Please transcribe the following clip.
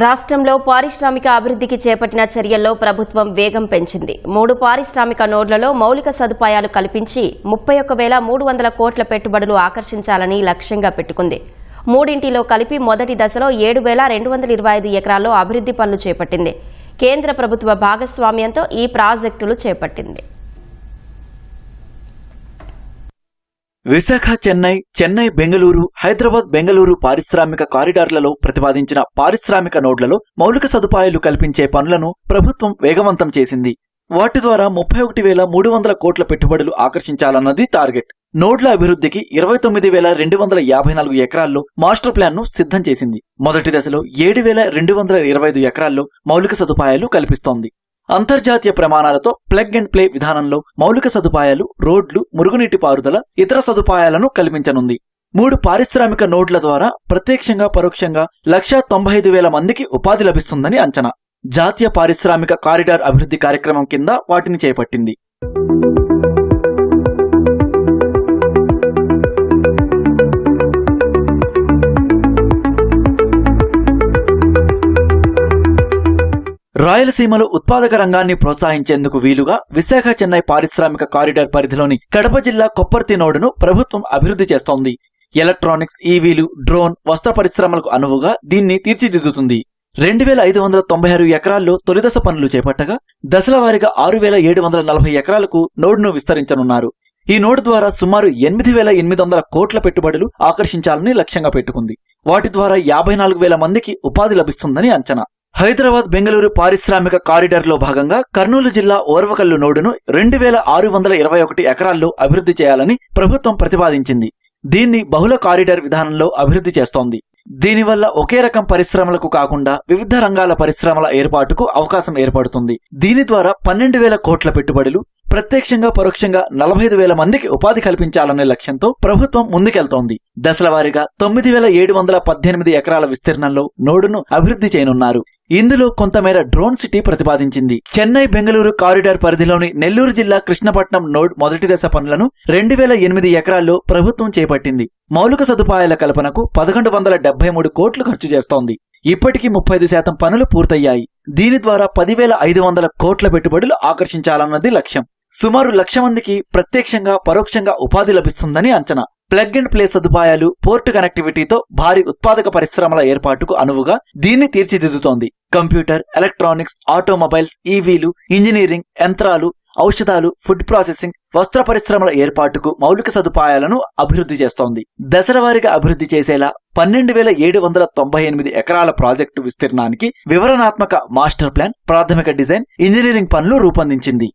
రాష్ట్రంలో పారిశ్రామిక అభివృద్ధికి చేపట్టిన చర్యల్లో ప్రభుత్వం వేగం పెంచింది. 3 పారిశ్రామిక నోడ్లలో మౌలిక సదుపాయాలు కల్పించి 31,300 కోట్ల పెట్టుబడులు ఆకర్షించాలని లక్ష్యంగా పెట్టుకుంది. మూడింటిలో కలిపి మొదటి దశలో 7,225 ఎకరాల్లో అభివృద్ధి పనులు చేపట్టింది. కేంద్ర ప్రభుత్వ భాగస్వామ్యంతో ఈ ప్రాజెక్టులు చేపట్టింది. విశాఖ చెన్నై బెంగళూరు, హైదరాబాద్ బెంగళూరు పారిశ్రామిక కారిడార్లలో ప్రతిపాదించిన పారిశ్రామిక నోడ్లలో మౌలిక సదుపాయాలు కల్పించే పనులను ప్రభుత్వం వేగవంతం చేసింది. వాటి ద్వారా 31,300 కోట్ల పెట్టుబడులు ఆకర్షించాలన్నది టార్గెట్. నోడ్ల అభివృద్ధికి 29,254 ఎకరాల్లో మాస్టర్ ప్లాన్ ను సిద్ధం చేసింది. మొదటి దశలో 7,225 ఎకరాల్లో మౌలిక సదుపాయాలు కల్పిస్తోంది. అంతర్జాతీయ ప్రమాణాలతో ప్లగ్ అండ్ ప్లే విధానంలో మౌలిక సదుపాయాలు, రోడ్లు, మురుగునీటి పారుదల, ఇతర సదుపాయాలను కల్పించనుంది. 3 పారిశ్రామిక నోడ్ల ద్వారా ప్రత్యక్షంగా పరోక్షంగా 1,95,000 మందికి ఉపాధి లభిస్తుందని అంచనా. జాతీయ పారిశ్రామిక కారిడార్ అభివృద్ధి కార్యక్రమం కింద వాటిని చేపట్టింది. రాయలసీమలో ఉత్పాదక రంగాన్ని ప్రోత్సహించేందుకు వీలుగా విశాఖ చెన్నై పారిశ్రామిక కారిడార్ పరిధిలోని కడప జిల్లా కొప్పర్తి నోడును ప్రభుత్వం అభివృద్ధి చేస్తోంది. ఎలక్ట్రానిక్స్, ఈవీలు, డ్రోన్, వస్త్ర పరిశ్రమలకు అనువుగా దీన్ని తీర్చిదిద్దుతుంది. 2,596 ఎకరాల్లో తొలిదశ పనులు చేపట్టగా దశల వారీగా 6,740 ఎకరాలకు నోడును విస్తరించనున్నారు. ఈ నోడు ద్వారా సుమారు 8,800 కోట్ల పెట్టుబడులు ఆకర్షించాలని లక్ష్యంగా పెట్టుకుంది. వాటి ద్వారా 54,000 మందికి ఉపాధి లభిస్తుందని అంచనా. హైదరాబాద్ బెంగళూరు పారిశ్రామిక కారిడార్లో భాగంగా కర్నూలు జిల్లా ఓర్వకల్లు నోడును 2,621 ఎకరాల్లో అభివృద్ధి చేయాలని ప్రభుత్వం ప్రతిపాదించింది. దీన్ని బహుళ కారిడార్ విధానంలో అభివృద్ధి చేస్తోంది. దీనివల్ల ఒకే రకం పరిశ్రమలకు కాకుండా వివిధ రంగాల పరిశ్రమల ఏర్పాటుకు అవకాశం ఏర్పడుతుంది. దీని ద్వారా 12,000 కోట్ల పెట్టుబడులు, ప్రత్యక్షంగా పరోక్షంగా 45,000 మందికి ఉపాధి కల్పించాలనే లక్ష్యంతో ప్రభుత్వం ముందుకెళ్తోంది. దశల వారీగా 9,718 ఎకరాల విస్తీర్ణంలో నోడును అభివృద్ధి చేయనున్నారు. ఇందులో కొంతమేర డ్రోన్ సిటీ ప్రతిపాదించింది. చెన్నై బెంగళూరు కారిడార్ పరిధిలోని నెల్లూరు జిల్లా కృష్ణపట్నం నోడ్ మొదటి దశ పనులను 2,008 ఎకరాల్లో ప్రభుత్వం చేపట్టింది. మౌలిక సదుపాయాల కల్పనకు 1,173 కోట్లు ఖర్చు చేస్తోంది. ఇప్పటికీ 35% పనులు పూర్తయ్యాయి. దీని ద్వారా 10,500 కోట్ల పెట్టుబడులు ఆకర్షించాలన్నది లక్ష్యం. సుమారు 1,00,000 మందికి ప్రత్యక్షంగా పరోక్షంగా ఉపాధి లభిస్తుందని అంచనా. ప్లగ్ అండ్ ప్లే సదుపాయాలు, పోర్టు కనెక్టివిటీతో భారీ ఉత్పాదక పరిశ్రమల ఏర్పాటుకు అనువుగా దీన్ని తీర్చిదిద్దుతోంది. కంప్యూటర్, ఎలక్ట్రానిక్స్, ఆటోమొబైల్స్, ఈవీలు, ఇంజనీరింగ్, యంత్రాలు, ఔషధాలు, ఫుడ్ ప్రాసెసింగ్, వస్త్ర పరిశ్రమల ఏర్పాటుకు మౌలిక సదుపాయాలను అభివృద్ధి చేస్తోంది. దశల వారీగా అభివృద్ధి చేసేలా 12,798 ఎకరాల ప్రాజెక్టు విస్తీర్ణానికి వివరణాత్మక మాస్టర్ ప్లాన్, ప్రాథమిక డిజైన్, ఇంజనీరింగ్ పనులు రూపొందించింది.